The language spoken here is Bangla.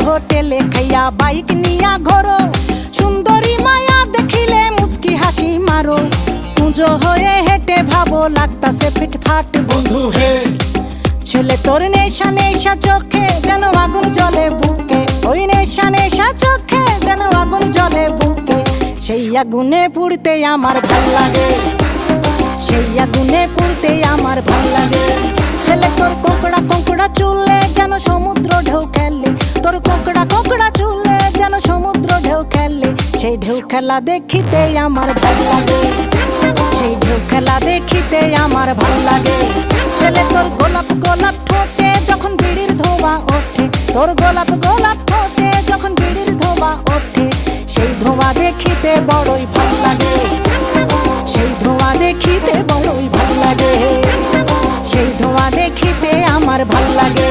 হোটেলে খাইয়া বাইক নিয়া ঘোরো, সুন্দরী মায়া দেখিলে মুচকি হাসি মারো, পুজো হয়ে হেঁটে ভাবো লাগতাছে ফিটফাট বন্ধু হে। ছেলে তোর নেশা নেশা চোখে যেন আগুন জ্বলে বুকে, ওই নেশা নেশা চোখে যেন আগুন জ্বলে বুকে, সেই আগুনে পুড়তে আমার ভাল লাগে, সেই আগুনে পুড়তে আমার ভাল লাগে। ছেলে তোর কোকড়া কোকড়া চুলে যেন সমুদ্র ঢেউ খেলে, তোর কোকড়া কোকড়া চুলে যেন সমুদ্র ঢেউ খেলে, সেই ঢেউ খেলা দেখিতে আমার ভাল লাগে, সেই ঢেউ খেলা দেখিতে আমার ভাল লাগে। ছেলে তোর গোলাপ গোলাপ ঠোঁটে যখন বিড়ির ধোঁয়া ওঠে, তোর গোলাপ গোলাপ ঠোঁটে যখন বিড়ির ধোঁয়া ওঠে, সেই ধোঁয়া দেখিতে বড়ই ভাল লাগে, সেই ধোঁয়া দেখিতে বড়ই ভাল লাগে, সেই ধোঁয়া দেখিতে আমার ভাল লাগে।